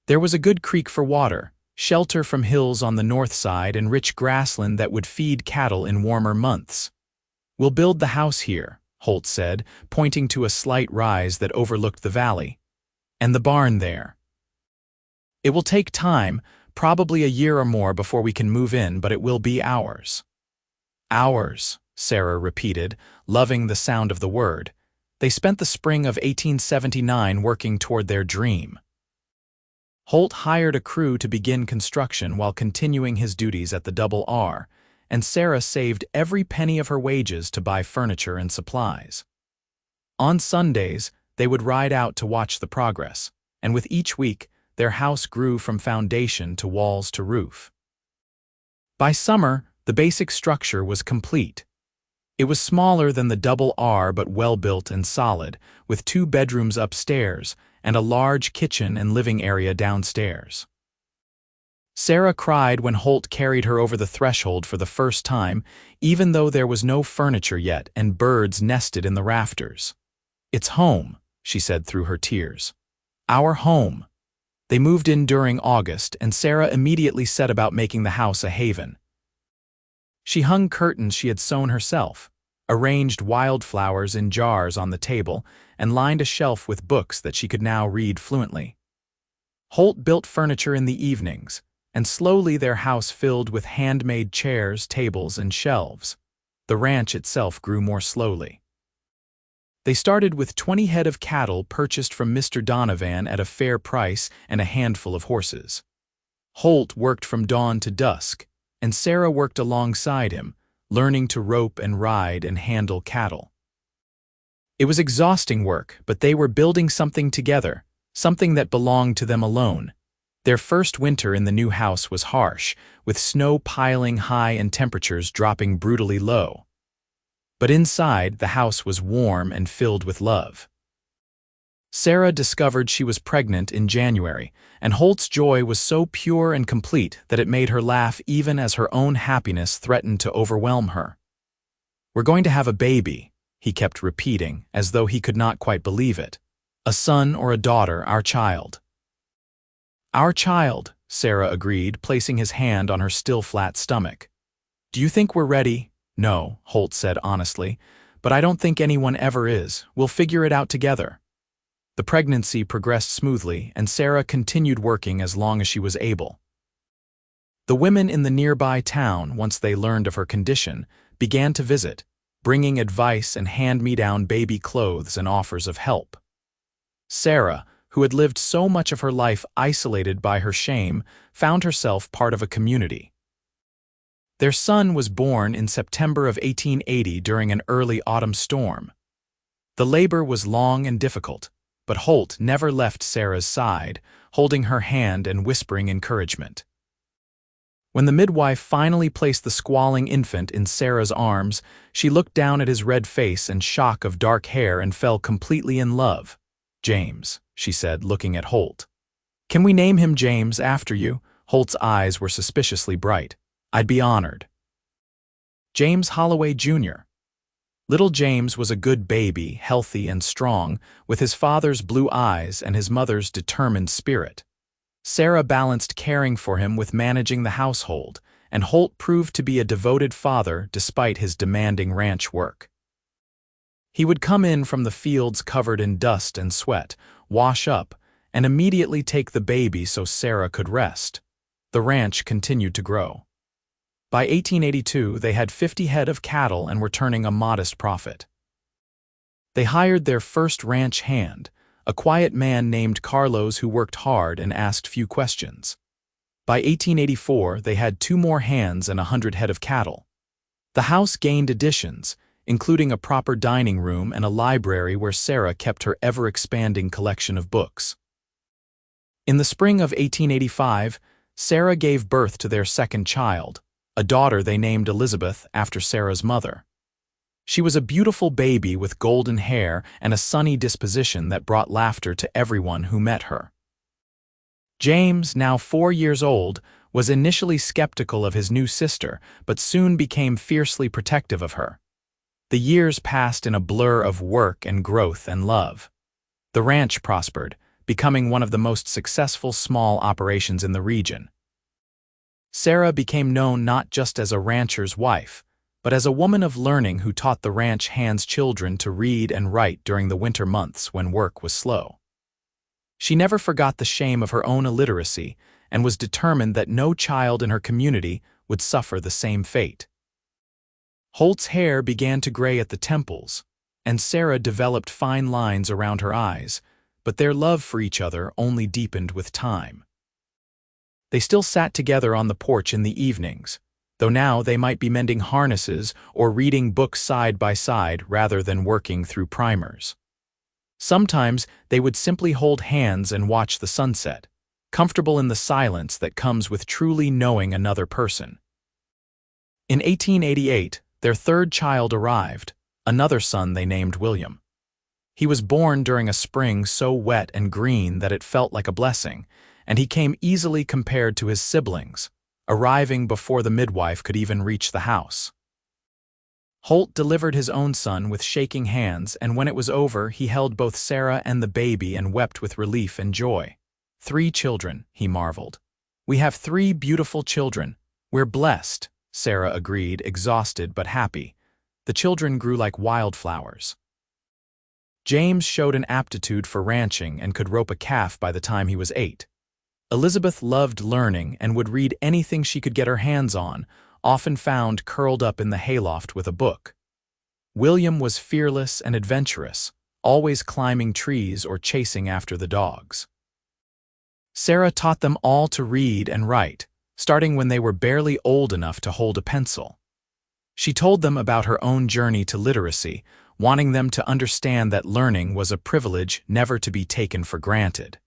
There was a good creek for water, shelter from hills on the north side, and rich grassland that would feed cattle in warmer months. "We'll build the house here," Holt said, pointing to a slight rise that overlooked the valley. "And the barn there. It will take time, probably a year or more before we can move in, but it will be ours." "Ours," Sarah repeated, loving the sound of the word. They spent the spring of 1879 working toward their dream. Holt hired a crew to begin construction while continuing his duties at the Double R, and Sarah saved every penny of her wages to buy furniture and supplies. On Sundays, they would ride out to watch the progress, and with each week, their house grew from foundation to walls to roof. By summer, the basic structure was complete. It was smaller than the Double R but well-built and solid, with 2 bedrooms upstairs and a large kitchen and living area downstairs. Sarah cried when Holt carried her over the threshold for the first time, even though there was no furniture yet and birds nested in the rafters. "It's home," she said through her tears. "Our home." They moved in during August, and Sarah immediately set about making the house a haven. She hung curtains she had sewn herself, arranged wildflowers in jars on the table, and lined a shelf with books that she could now read fluently. Holt built furniture in the evenings, and slowly their house filled with handmade chairs, tables, and shelves. The ranch itself grew more slowly. They started with 20 head of cattle purchased from Mr. Donovan at a fair price and a handful of horses. Holt worked from dawn to dusk, and Sarah worked alongside him, learning to rope and ride and handle cattle. It was exhausting work, but they were building something together, something that belonged to them alone. Their first winter in the new house was harsh, with snow piling high and temperatures dropping brutally low. But inside, the house was warm and filled with love. Sarah discovered she was pregnant in January, and Holt's joy was so pure and complete that it made her laugh even as her own happiness threatened to overwhelm her. "We're going to have a baby," he kept repeating, as though he could not quite believe it. "A son or a daughter, our child." "Our child," Sarah agreed, placing his hand on her still flat stomach. "Do you think we're ready?" "No," Holt said honestly, "but I don't think anyone ever is. We'll figure it out together." The pregnancy progressed smoothly, and Sarah continued working as long as she was able. The women in the nearby town, once they learned of her condition, began to visit, bringing advice and hand-me-down baby clothes and offers of help. Sarah, who had lived so much of her life isolated by her shame, found herself part of a community. Their son was born in September of 1880 during an early autumn storm. The labor was long and difficult, but Holt never left Sarah's side, holding her hand and whispering encouragement. When the midwife finally placed the squalling infant in Sarah's arms, she looked down at his red face and shock of dark hair and fell completely in love. "James," she said, looking at Holt. "Can we name him James after you?" Holt's eyes were suspiciously bright. "I'd be honored." "James Holloway, Jr." Little James was a good baby, healthy and strong, with his father's blue eyes and his mother's determined spirit. Sarah balanced caring for him with managing the household, and Holt proved to be a devoted father despite his demanding ranch work. He would come in from the fields covered in dust and sweat, wash up, and immediately take the baby so Sarah could rest. The ranch continued to grow. By 1882, they had 50 head of cattle and were turning a modest profit. They hired their first ranch hand, a quiet man named Carlos who worked hard and asked few questions. By 1884, they had 2 more hands and 100 head of cattle. The house gained additions, including a proper dining room and a library where Sarah kept her ever-expanding collection of books. In the spring of 1885, Sarah gave birth to their second child, a daughter they named Elizabeth after Sarah's mother. She was a beautiful baby with golden hair and a sunny disposition that brought laughter to everyone who met her. James, now 4 years old, was initially skeptical of his new sister, but soon became fiercely protective of her. The years passed in a blur of work and growth and love. The ranch prospered, becoming one of the most successful small operations in the region. Sarah became known not just as a rancher's wife, but as a woman of learning who taught the ranch hands' children to read and write during the winter months when work was slow. She never forgot the shame of her own illiteracy and was determined that no child in her community would suffer the same fate. Holt's hair began to gray at the temples, and Sarah developed fine lines around her eyes, but their love for each other only deepened with time. They still sat together on the porch in the evenings, though now they might be mending harnesses or reading books side by side rather than working through primers. Sometimes they would simply hold hands and watch the sunset, comfortable in the silence that comes with truly knowing another person. In 1888, their third child arrived, another son they named William. He was born during a spring so wet and green that it felt like a blessing, and he came easily compared to his siblings, arriving before the midwife could even reach the house. Holt delivered his own son with shaking hands, and when it was over, he held both Sarah and the baby and wept with relief and joy. 3 children, he marveled. We have 3 beautiful children. We're blessed, Sarah agreed, exhausted but happy. The children grew like wildflowers. James showed an aptitude for ranching and could rope a calf by the time he was 8. Elizabeth loved learning and would read anything she could get her hands on, often found curled up in the hayloft with a book. William was fearless and adventurous, always climbing trees or chasing after the dogs. Sarah taught them all to read and write, starting when they were barely old enough to hold a pencil. She told them about her own journey to literacy, wanting them to understand that learning was a privilege never to be taken for granted.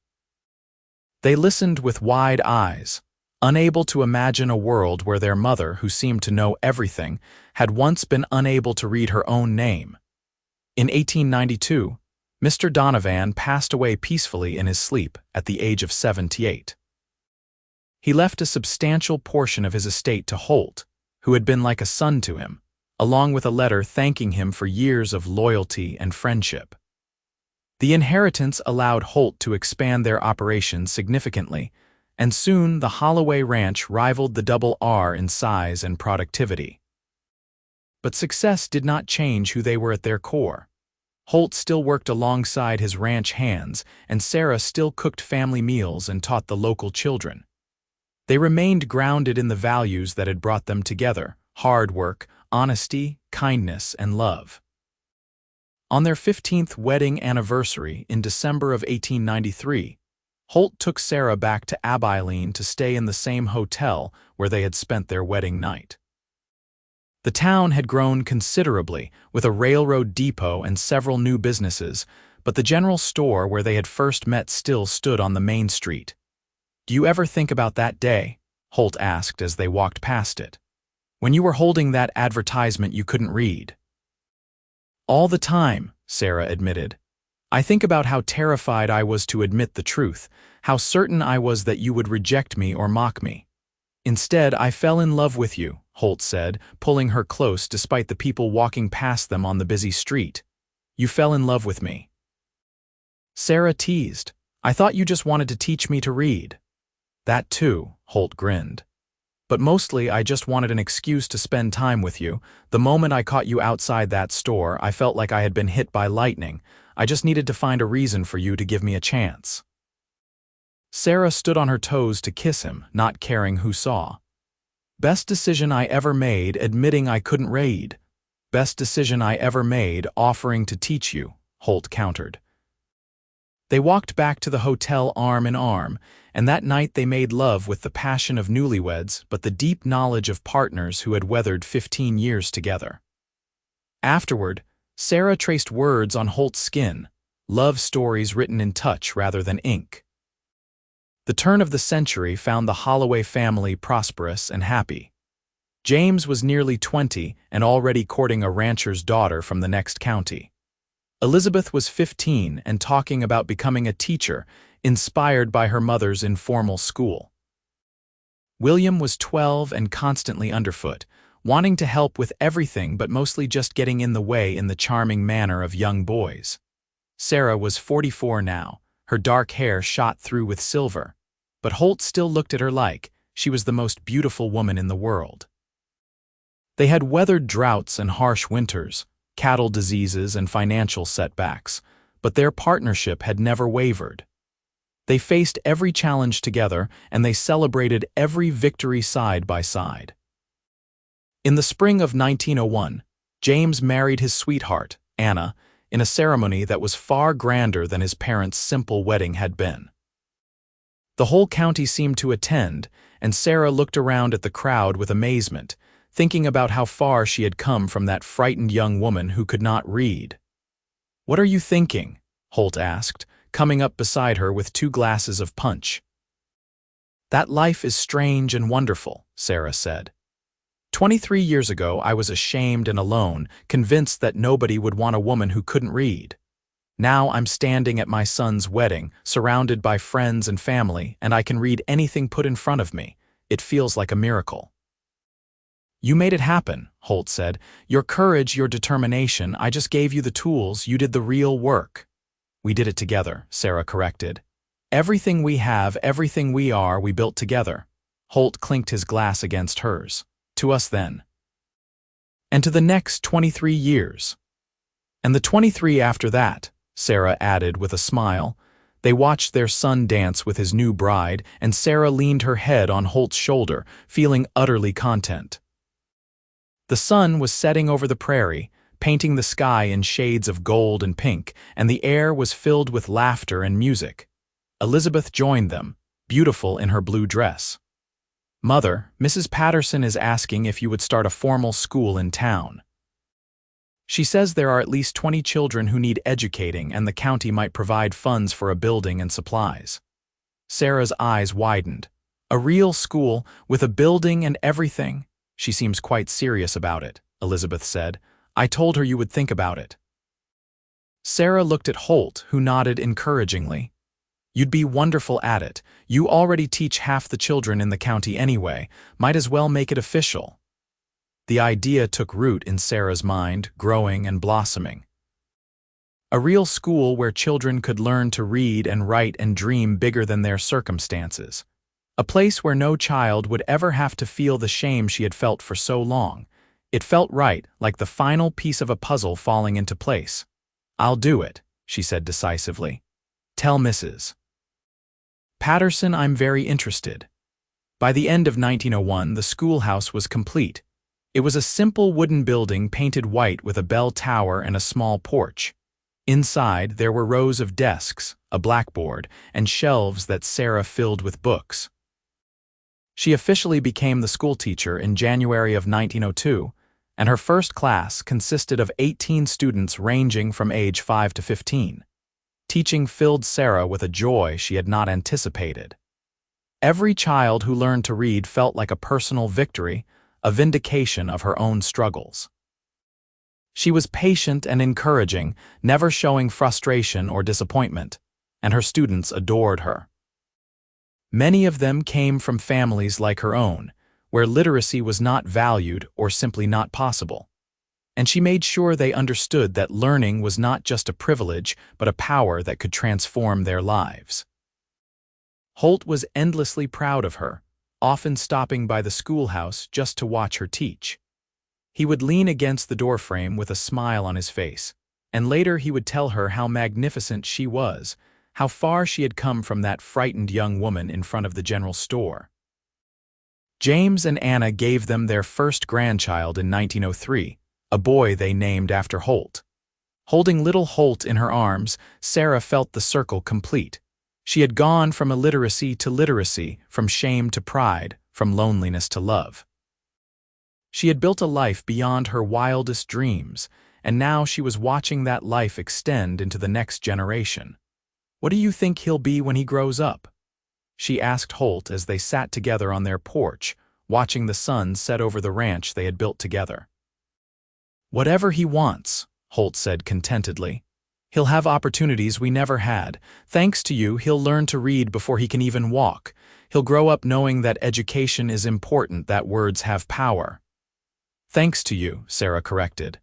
They listened with wide eyes, unable to imagine a world where their mother, who seemed to know everything, had once been unable to read her own name. In 1892, Mr. Donovan passed away peacefully in his sleep at the age of 78. He left a substantial portion of his estate to Holt, who had been like a son to him, along with a letter thanking him for years of loyalty and friendship. The inheritance allowed Holt to expand their operations significantly, and soon the Holloway ranch rivaled the Double R in size and productivity. But success did not change who they were at their core. Holt still worked alongside his ranch hands, and Sarah still cooked family meals and taught the local children. They remained grounded in the values that had brought them together: hard work, honesty, kindness, and love. On their 15th wedding anniversary in December of 1893, Holt took Sarah back to Abilene to stay in the same hotel where they had spent their wedding night. The town had grown considerably, with a railroad depot and several new businesses, but the general store where they had first met still stood on the main street. "Do you ever think about that day?" Holt asked as they walked past it. "When you were holding that advertisement you couldn't read?" "All the time," Sarah admitted. "I think about how terrified I was to admit the truth, how certain I was that you would reject me or mock me. Instead, I fell in love with you," Holt said, pulling her close despite the people walking past them on the busy street. "You fell in love with me." Sarah teased. "I thought you just wanted to teach me to read." "That too," Holt grinned. "But mostly I just wanted an excuse to spend time with you. The moment I caught you outside that store, I felt like I had been hit by lightning. I just needed to find a reason for you to give me a chance." Sarah stood on her toes to kiss him, not caring who saw. "Best decision I ever made, admitting I couldn't read. Best decision I ever made, offering to teach you," Holt countered. They walked back to the hotel arm in arm, and that night they made love with the passion of newlyweds but the deep knowledge of partners who had weathered 15 years together. Afterward, Sarah traced words on Holt's skin, love stories written in touch rather than ink. The turn of the century found the Holloway family prosperous and happy. James was nearly 20 and already courting a rancher's daughter from the next county. Elizabeth was 15 and talking about becoming a teacher, inspired by her mother's informal school. William was 12 and constantly underfoot, wanting to help with everything but mostly just getting in the way in the charming manner of young boys. Sarah was 44 now, her dark hair shot through with silver, but Holt still looked at her like she was the most beautiful woman in the world. They had weathered droughts and harsh winters, cattle diseases and financial setbacks, but their partnership had never wavered. They faced every challenge together, and they celebrated every victory side by side. In the spring of 1901, James married his sweetheart, Anna, in a ceremony that was far grander than his parents' simple wedding had been. The whole county seemed to attend, and Sarah looked around at the crowd with amazement, thinking about how far she had come from that frightened young woman who could not read. "What are you thinking?" Holt asked, coming up beside her with 2 glasses of punch. "That life is strange and wonderful," Sarah said. 23 years ago, I was ashamed and alone, convinced that nobody would want a woman who couldn't read. Now I'm standing at my son's wedding, surrounded by friends and family, and I can read anything put in front of me. It feels like a miracle." "You made it happen," Holt said. "Your courage, your determination, I just gave you the tools, you did the real work." "We did it together," Sarah corrected. "Everything we have, everything we are, we built together." Holt clinked his glass against hers. "To us then. And to the next 23 years. And the 23 after that," Sarah added with a smile. They watched their son dance with his new bride, and Sarah leaned her head on Holt's shoulder, feeling utterly content. The sun was setting over the prairie, painting the sky in shades of gold and pink, and the air was filled with laughter and music. Elizabeth joined them, beautiful in her blue dress. "Mother, Mrs. Patterson is asking if you would start a formal school in town. She says there are at least 20 children who need educating, and the county might provide funds for a building and supplies." Sarah's eyes widened. "A real school, with a building and everything?" "She seems quite serious about it," Elizabeth said. "I told her you would think about it." Sarah looked at Holt, who nodded encouragingly. "You'd be wonderful at it. You already teach half the children in the county anyway. Might as well make it official." The idea took root in Sarah's mind, growing and blossoming. A real school where children could learn to read and write and dream bigger than their circumstances. A place where no child would ever have to feel the shame she had felt for so long. It felt right, like the final piece of a puzzle falling into place. "I'll do it," she said decisively. "Tell Mrs. Patterson I'm very interested." By the end of 1901, the schoolhouse was complete. It was a simple wooden building painted white with a bell tower and a small porch. Inside, there were rows of desks, a blackboard, and shelves that Sarah filled with books. She officially became the schoolteacher in January of 1902, and her first class consisted of 18 students ranging from age 5 to 15. Teaching filled Sarah with a joy she had not anticipated. Every child who learned to read felt like a personal victory, a vindication of her own struggles. She was patient and encouraging, never showing frustration or disappointment, and her students adored her. Many of them came from families like her own, where literacy was not valued or simply not possible. And she made sure they understood that learning was not just a privilege, but a power that could transform their lives. Holt was endlessly proud of her, often stopping by the schoolhouse just to watch her teach. He would lean against the doorframe with a smile on his face, and later he would tell her how magnificent she was, how far she had come from that frightened young woman in front of the general store. James and Anna gave them their first grandchild in 1903, a boy they named after Holt. Holding little Holt in her arms, Sarah felt the circle complete. She had gone from illiteracy to literacy, from shame to pride, from loneliness to love. She had built a life beyond her wildest dreams, and now she was watching that life extend into the next generation. "What do you think he'll be when he grows up?" she asked Holt as they sat together on their porch, watching the sun set over the ranch they had built together. "Whatever he wants," Holt said contentedly. He'll have opportunities we never had. Thanks to you, he'll learn to read before he can even walk. He'll grow up knowing that education is important, that words have power." "Thanks to you," Sarah corrected.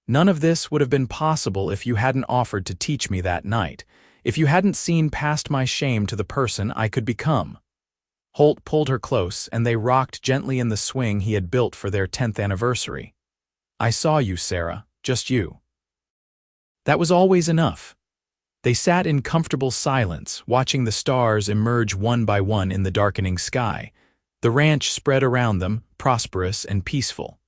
"None of this would have been possible if you hadn't offered to teach me that night, if you hadn't seen past my shame to the person I could become." Holt pulled her close, and they rocked gently in the swing he had built for their 10th anniversary. "I saw you, Sarah, just you." That was always enough. They sat in comfortable silence, watching the stars emerge one by one in the darkening sky. The ranch spread around them, prosperous and peaceful.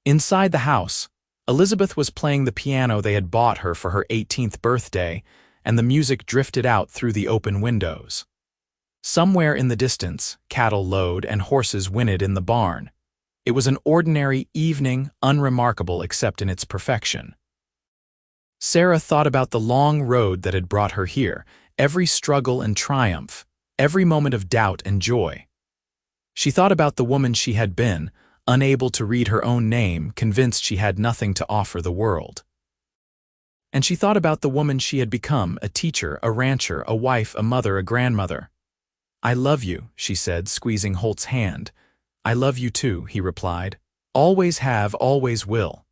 Inside the house, Elizabeth was playing the piano they had bought her for her 18th birthday, and the music drifted out through the open windows. Somewhere in the distance, cattle lowed and horses whinnied in the barn. It was an ordinary evening, unremarkable except in its perfection. Sarah thought about the long road that had brought her here, every struggle and triumph, every moment of doubt and joy. She thought about the woman she had been, unable to read her own name, convinced she had nothing to offer the world. And she thought about the woman she had become, a teacher, a rancher, a wife, a mother, a grandmother. "I love you," she said, squeezing Holt's hand. "I love you too," he replied. "Always have, always will."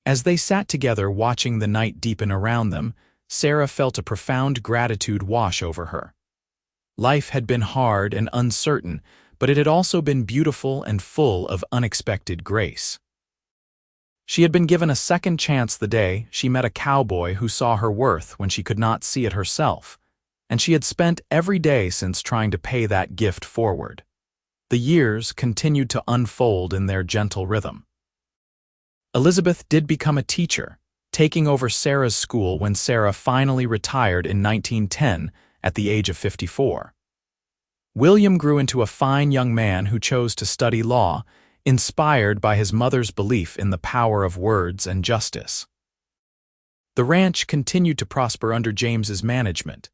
As they sat together watching the night deepen around them, Sarah felt a profound gratitude wash over her. Life had been hard and uncertain, but it had also been beautiful and full of unexpected grace. She had been given a second chance the day she met a cowboy who saw her worth when she could not see it herself, and she had spent every day since trying to pay that gift forward. The years continued to unfold in their gentle rhythm. Elizabeth did become a teacher, taking over Sarah's school when Sarah finally retired in 1910 at the age of 54. William grew into a fine young man who chose to study law, inspired by his mother's belief in the power of words and justice. The ranch continued to prosper under James's management,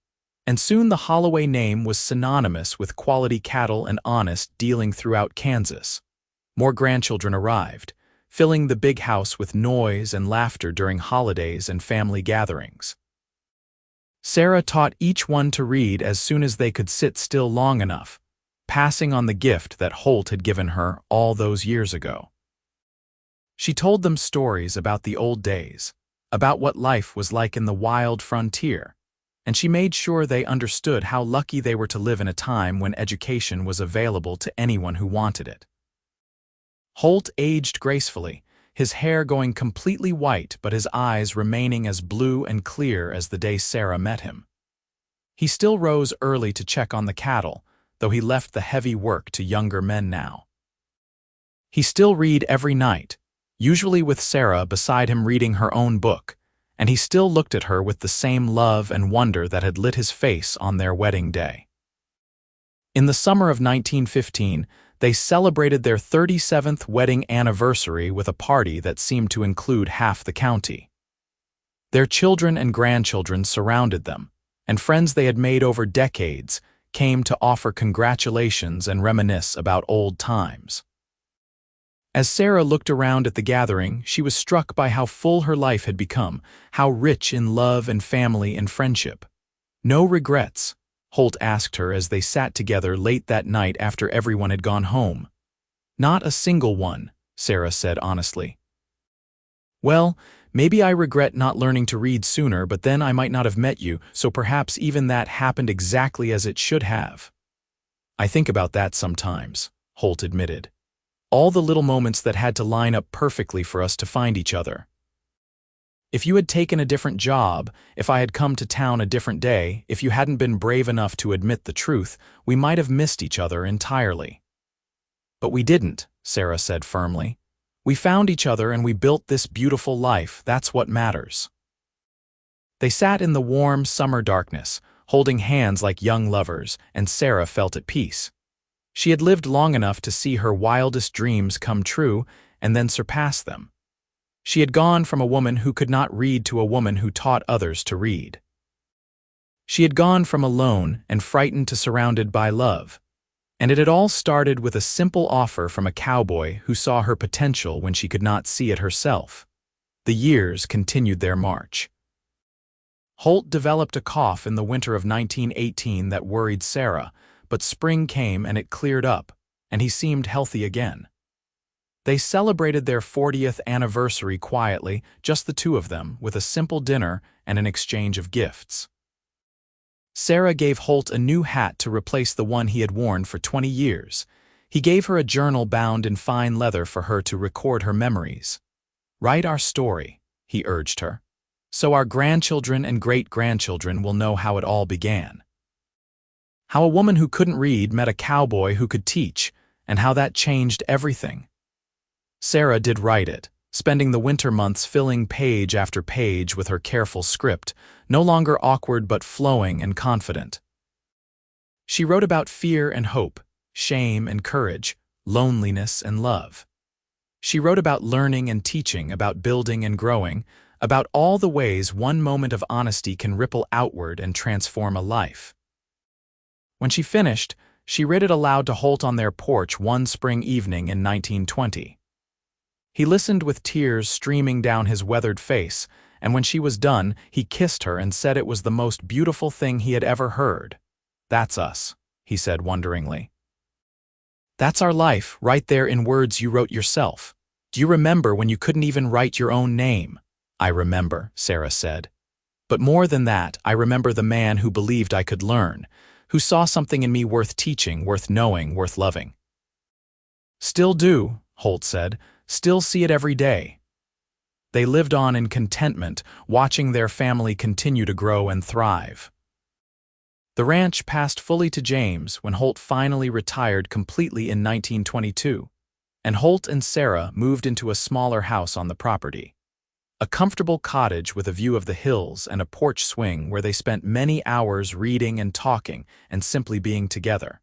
and soon the Holloway name was synonymous with quality cattle and honest dealing throughout Kansas. More grandchildren arrived, filling the big house with noise and laughter during holidays and family gatherings. Sarah taught each one to read as soon as they could sit still long enough, passing on the gift that Holt had given her all those years ago. She told them stories about the old days, about what life was like in the wild frontier, and she made sure they understood how lucky they were to live in a time when education was available to anyone who wanted it. Holt aged gracefully, his hair going completely white but his eyes remaining as blue and clear as the day Sarah met him. He still rose early to check on the cattle, though he left the heavy work to younger men now. He still read every night, usually with Sarah beside him reading her own book, and he still looked at her with the same love and wonder that had lit his face on their wedding day. In the summer of 1915, they celebrated their 37th wedding anniversary with a party that seemed to include half the county. Their children and grandchildren surrounded them, and friends they had made over decades came to offer congratulations and reminisce about old times. As Sarah looked around at the gathering, she was struck by how full her life had become, how rich in love and family and friendship. "No regrets?" Holt asked her as they sat together late that night after everyone had gone home. "Not a single one," Sarah said honestly. "Well, maybe I regret not learning to read sooner, but then I might not have met you, so perhaps even that happened exactly as it should have." "I think about that sometimes," Holt admitted. "All the little moments that had to line up perfectly for us to find each other. If you had taken a different job, if I had come to town a different day, if you hadn't been brave enough to admit the truth, we might have missed each other entirely." "But we didn't," Sarah said firmly. "We found each other and we built this beautiful life. That's what matters." They sat in the warm summer darkness, holding hands like young lovers, and Sarah felt at peace. She had lived long enough to see her wildest dreams come true and then surpass them. She had gone from a woman who could not read to a woman who taught others to read. She had gone from alone and frightened to surrounded by love. And it had all started with a simple offer from a cowboy who saw her potential when she could not see it herself. The years continued their march. Holt developed a cough in the winter of 1918 that worried Sarah, but spring came and it cleared up, and he seemed healthy again. They celebrated their 40th anniversary quietly, just the two of them, with a simple dinner and an exchange of gifts. Sarah gave Holt a new hat to replace the one he had worn for 20 years. He gave her a journal bound in fine leather for her to record her memories. "Write our story," he urged her, "so our grandchildren and great-grandchildren will know how it all began. How a woman who couldn't read met a cowboy who could teach, and how that changed everything." Sarah did write it, spending the winter months filling page after page with her careful script, no longer awkward but flowing and confident. She wrote about fear and hope, shame and courage, loneliness and love. She wrote about learning and teaching, about building and growing, about all the ways one moment of honesty can ripple outward and transform a life. When she finished, she read it aloud to Holt on their porch one spring evening in 1920. He listened with tears streaming down his weathered face, and when she was done, he kissed her and said it was the most beautiful thing he had ever heard. "That's us," he said wonderingly. "That's our life, right there in words you wrote yourself. Do you remember when you couldn't even write your own name?" "I remember," Sarah said. "But more than that, I remember the man who believed I could learn, who saw something in me worth teaching, worth knowing, worth loving." "Still do," Holt said. "Still see it every day." They lived on in contentment, watching their family continue to grow and thrive. The ranch passed fully to James when Holt finally retired completely in 1922, and Holt and Sarah moved into a smaller house on the property. A comfortable cottage with a view of the hills and a porch swing where they spent many hours reading and talking and simply being together.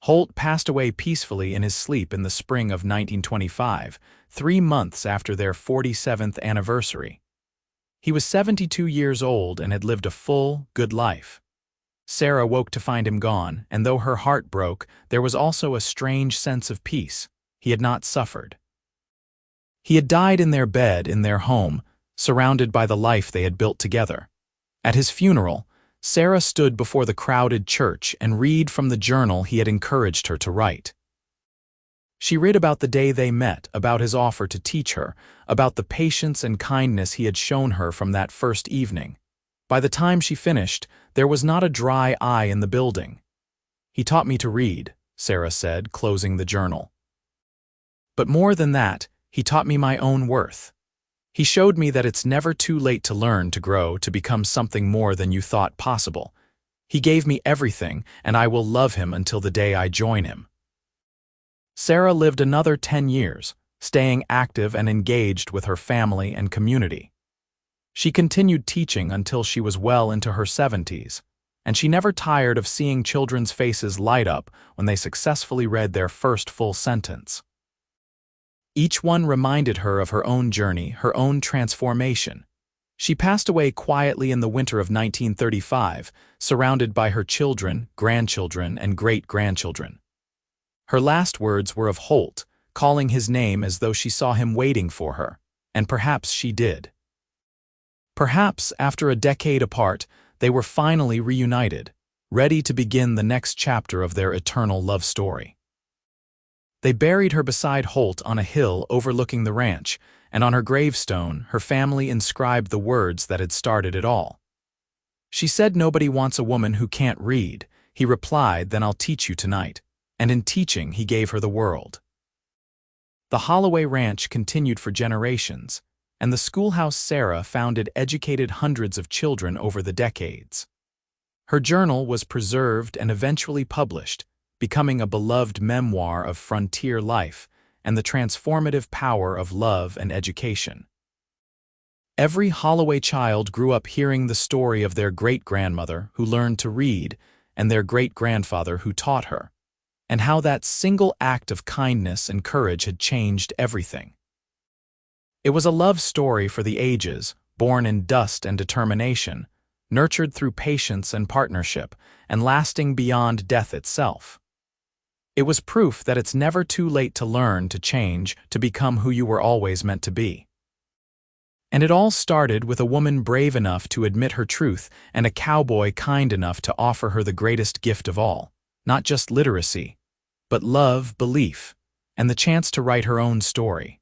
Holt passed away peacefully in his sleep in the spring of 1925, 3 months after their 47th anniversary. He was 72 years old and had lived a full, good life. Sarah woke to find him gone, and though her heart broke, there was also a strange sense of peace. He had not suffered. He had died in their bed in their home, surrounded by the life they had built together. At his funeral, Sarah stood before the crowded church and read from the journal he had encouraged her to write. She read about the day they met, about his offer to teach her, about the patience and kindness he had shown her from that first evening. By the time she finished, there was not a dry eye in the building. "He taught me to read," Sarah said, closing the journal. "But more than that, he taught me my own worth. He showed me that it's never too late to learn, to grow, to become something more than you thought possible. He gave me everything, and I will love him until the day I join him." Sarah lived another 10 years, staying active and engaged with her family and community. She continued teaching until she was well into her 70s, and she never tired of seeing children's faces light up when they successfully read their first full sentence. Each one reminded her of her own journey, her own transformation. She passed away quietly in the winter of 1935, surrounded by her children, grandchildren, and great-grandchildren. Her last words were of Holt, calling his name as though she saw him waiting for her, and perhaps she did. Perhaps, after a decade apart, they were finally reunited, ready to begin the next chapter of their eternal love story. They buried her beside Holt on a hill overlooking the ranch, and on her gravestone, her family inscribed the words that had started it all. "She said nobody wants a woman who can't read." He replied, "Then I'll teach you tonight." And in teaching, he gave her the world. The Holloway Ranch continued for generations, and the schoolhouse Sarah founded educated hundreds of children over the decades. Her journal was preserved and eventually published, becoming a beloved memoir of frontier life and the transformative power of love and education. Every Holloway child grew up hearing the story of their great-grandmother who learned to read and their great-grandfather who taught her, and how that single act of kindness and courage had changed everything. It was a love story for the ages, born in dust and determination, nurtured through patience and partnership, and lasting beyond death itself. It was proof that it's never too late to learn, to change, to become who you were always meant to be. And it all started with a woman brave enough to admit her truth and a cowboy kind enough to offer her the greatest gift of all, not just literacy, but love, belief, and the chance to write her own story.